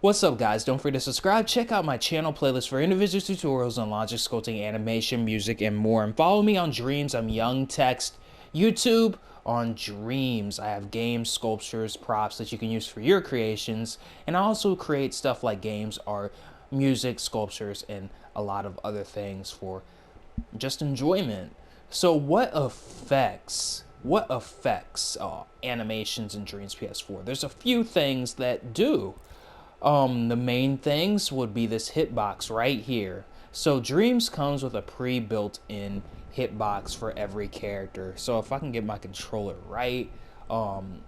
What's up guys, don't forget to subscribe, check out my channel playlist for individual tutorials on logic, sculpting, animation, music, and more. And follow me on Dreams, I'm Young Text, YouTube on Dreams. I have games, sculptures, props that you can use for your creations. And I also create stuff like games, art, music, sculptures, and a lot of other things for just enjoyment. So what affects animations in Dreams PS4? There's a few things that do. The main things would be this hitbox right here. So Dreams comes with a pre-built-in hitbox for every character. So if I can get my controller right,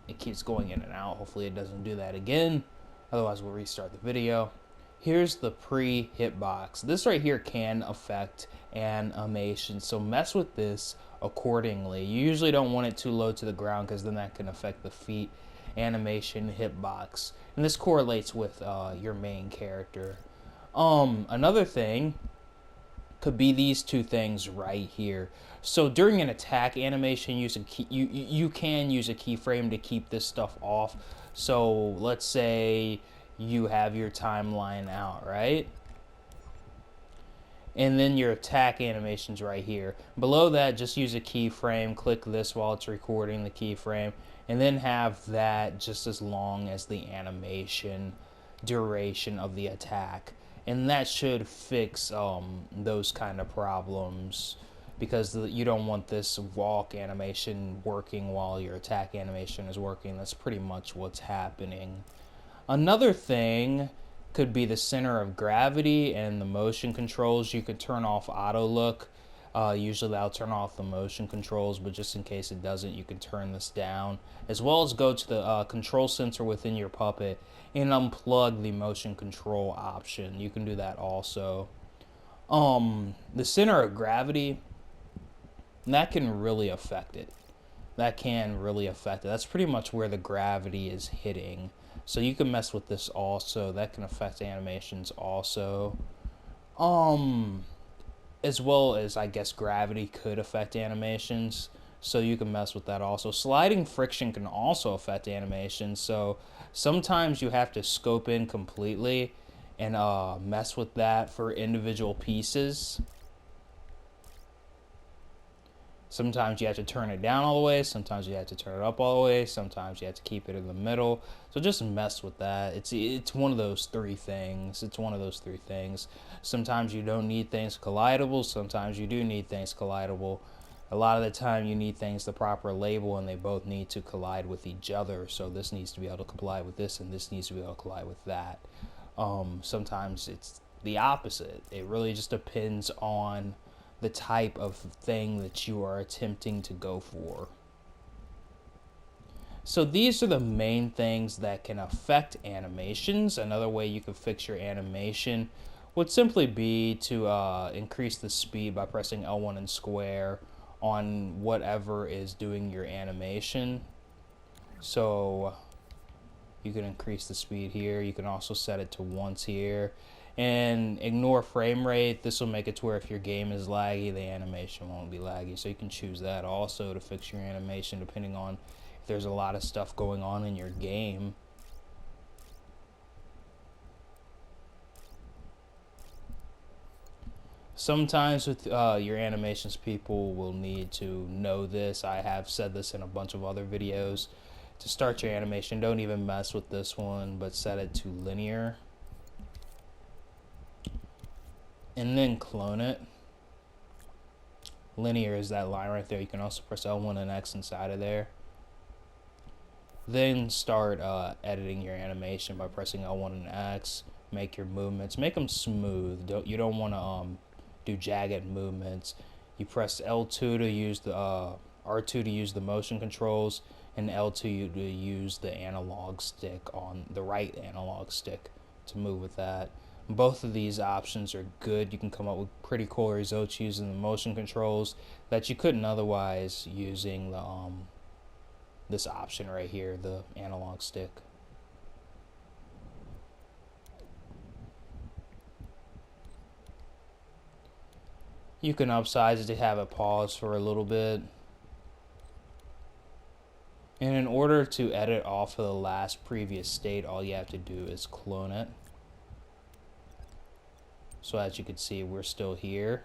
it keeps going in and out. Hopefully it doesn't do that again. Otherwise we'll restart the video. Here's the pre-hitbox. This right here can affect animation, so mess with this accordingly. You usually don't want it too low to the ground because then that can affect the feet animation hitbox, and this correlates with your main character. Another thing could be these two things right here. So during an attack animation, you can use a keyframe to keep this stuff off. So let's say you have your timeline out, right? And then your attack animation's right here. Below that, just use a keyframe, click this while it's recording the keyframe, and then have that just as long as the animation duration of the attack. And that should fix those kind of problems, because you don't want this walk animation working while your attack animation is working. That's pretty much what's happening. Another thing could be the center of gravity and the motion controls. You could turn off auto look. Usually that'll turn off the motion controls, but just in case it doesn't, you can turn this down, as well as go to the control sensor within your puppet and unplug the motion control option. You can do that also. The center of gravity, that can really affect it. That's pretty much where the gravity is hitting. So you can mess with this also. That can affect animations also. As well as, I guess, gravity could affect animations. So you can mess with that also. Sliding friction can also affect animations. So sometimes you have to scope in completely and mess with that for individual pieces. Sometimes you have to turn it down all the way, sometimes you have to turn it up all the way, sometimes you have to keep it in the middle. So just mess with that. It's one of those three things. Sometimes you don't need things collidable, sometimes you do need things collidable. A lot of the time you need things the proper label, and they both need to collide with each other. So this needs to be able to collide with this, and this needs to be able to collide with that. Sometimes it's the opposite. It really just depends on the type of thing that you are attempting to go for. So these are the main things that can affect animations. Another way you can fix your animation would simply be to increase the speed by pressing L1 and square on whatever is doing your animation. So you can increase the speed here. You can also set it to once here. And ignore frame rate. This will make it to where if your game is laggy, the animation won't be laggy. So you can choose that also to fix your animation depending on if there's a lot of stuff going on in your game. Sometimes with your animations, people will need to know this. I have said this in a bunch of other videos. To start your animation, don't even mess with this one, but set it to linear. And then clone it. Linear is that line right there. You can also press L1 and X inside of there. Then start editing your animation by pressing L1 and X. Make your movements, make them smooth. You don't want to do jagged movements. You press L2 to use the R2 to use the motion controls, and L2 to use the analog stick on the right analog stick to move with that. Both of these options are good. You can come up with pretty cool results using the motion controls that you couldn't otherwise using the this option right here, the analog stick. You can upsize it to have it pause for a little bit. And in order to edit off of the last previous state, all you have to do is clone it. So as you can see, we're still here.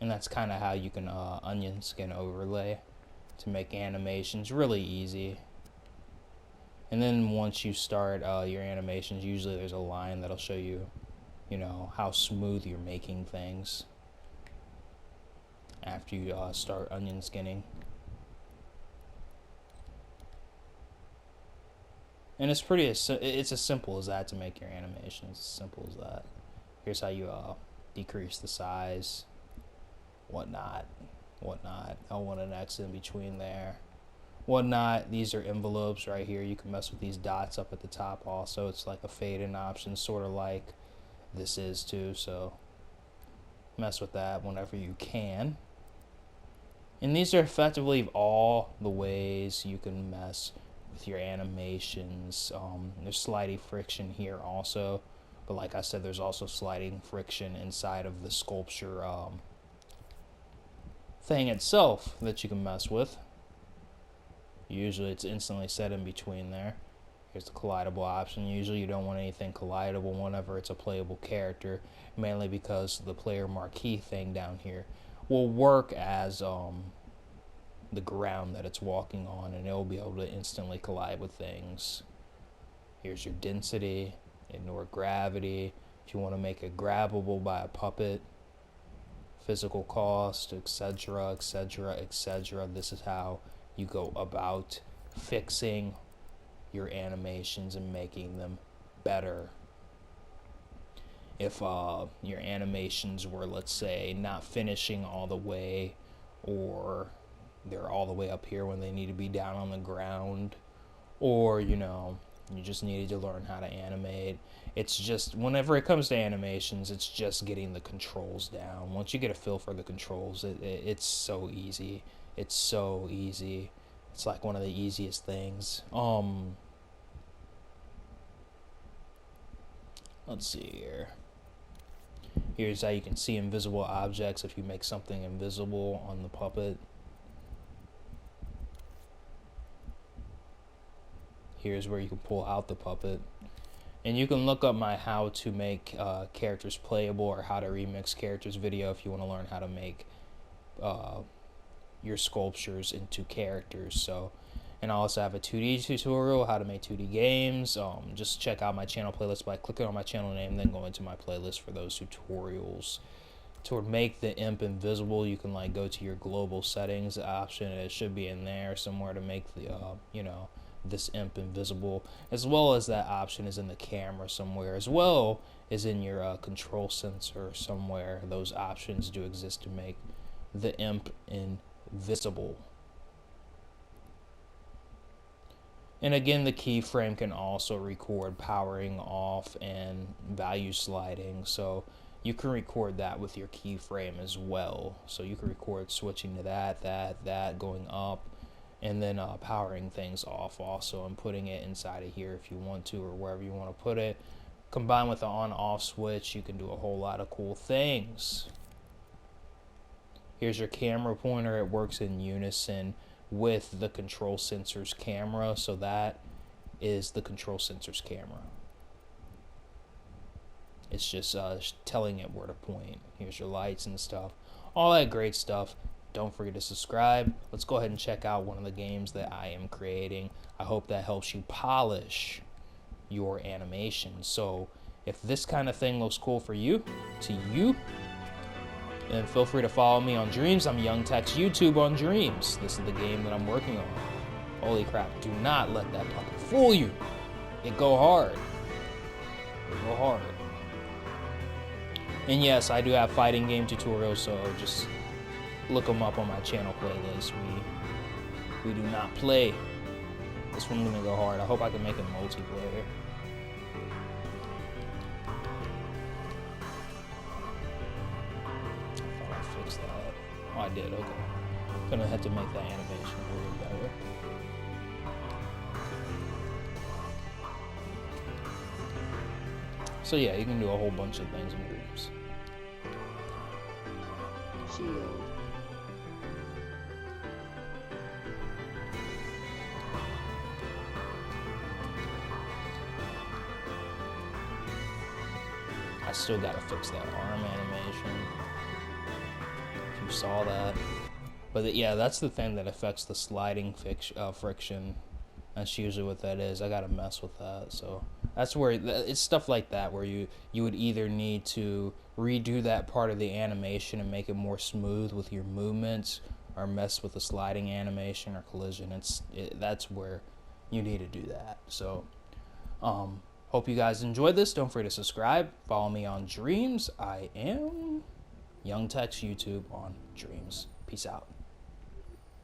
And that's kind of how you can onion skin overlay to make animations really easy. And then once you start your animations, usually there's a line that'll show you, you know, how smooth you're making things after you start onion skinning. And it's it's as simple as that to make your animation. It's as simple as that. Here's how you decrease the size, whatnot. L1 and X in between there. Whatnot. These are envelopes right here. You can mess with these dots up at the top also. It's like a fade in option, sort of like this is too. So mess with that whenever you can. And these are effectively all the ways you can mess with your animations. There's sliding friction here also, but like I said, there's also sliding friction inside of the sculpture thing itself that you can mess with. Usually it's instantly set in between there. Here's the collidable option. Usually you don't want anything collidable whenever it's a playable character, mainly because the player marquee thing down here will work as the ground that it's walking on, and it'll be able to instantly collide with things. Here's your density, ignore gravity. If you want to make it grabbable by a puppet, physical cost, etc., etc., etc. This is how you go about fixing your animations and making them better. If your animations were, let's say, not finishing all the way, or they're all the way up here when they need to be down on the ground, or you know, you just needed to learn how to animate. It's just, whenever it comes to animations, it's just getting the controls down. Once you get a feel for the controls, it's so easy. It's so easy. It's like one of the easiest things. Let's see here. Here's how you can see invisible objects if you make something invisible on the puppet. Here's where you can pull out the puppet. And you can look up my how to make characters playable or how to remix characters video if you want to learn how to make your sculptures into characters. So, and I also have a 2D tutorial, how to make 2D games. Just check out my channel playlist by clicking on my channel name, then go into my playlist for those tutorials. To make the imp invisible, you can like go to your global settings option, and it should be in there somewhere to make the you know, this imp invisible, as well as that option is in the camera somewhere, as well as in your control sensor somewhere. Those options do exist to make the imp invisible. And again, the keyframe can also record powering off and value sliding, so you can record that with your keyframe as well. So you can record switching to that, going up, and then powering things off also, and putting it inside of here if you want to, or wherever you want to put it. Combined with the on-off switch, you can do a whole lot of cool things. Here's your camera pointer. It works in unison with the control sensor's camera, so that is the control sensor's camera. It's just telling it where to point. Here's your lights and stuff, all that great stuff. Don't forget to subscribe. Let's go ahead and check out one of the games that I am creating. I hope that helps you polish your animation. So if this kind of thing looks cool for you, then feel free to follow me on Dreams. I'm Young Tech's YouTube on Dreams. This is the game that I'm working on. Holy crap, do not let that puppet fool you. It go hard. It go hard. And yes, I do have fighting game tutorials, so just look them up on my channel playlist. We do not play. This one's gonna go hard. I hope I can make it multiplayer. I thought I fixed that. Oh, I did, okay. Gonna have to make that animation a little better. So yeah, you can do a whole bunch of things in Dreams. Shield. still gotta fix that arm animation. If you saw that. But yeah, that's the thing that affects the sliding friction. That's usually what that is. I gotta mess with that. So that's where it's stuff like that where you would either need to redo that part of the animation and make it more smooth with your movements, or mess with the sliding animation or collision. That's where you need to do that. So hope you guys enjoyed this. Don't forget to subscribe. Follow me on Dreams. I am Young Tex YouTube on Dreams. Peace out.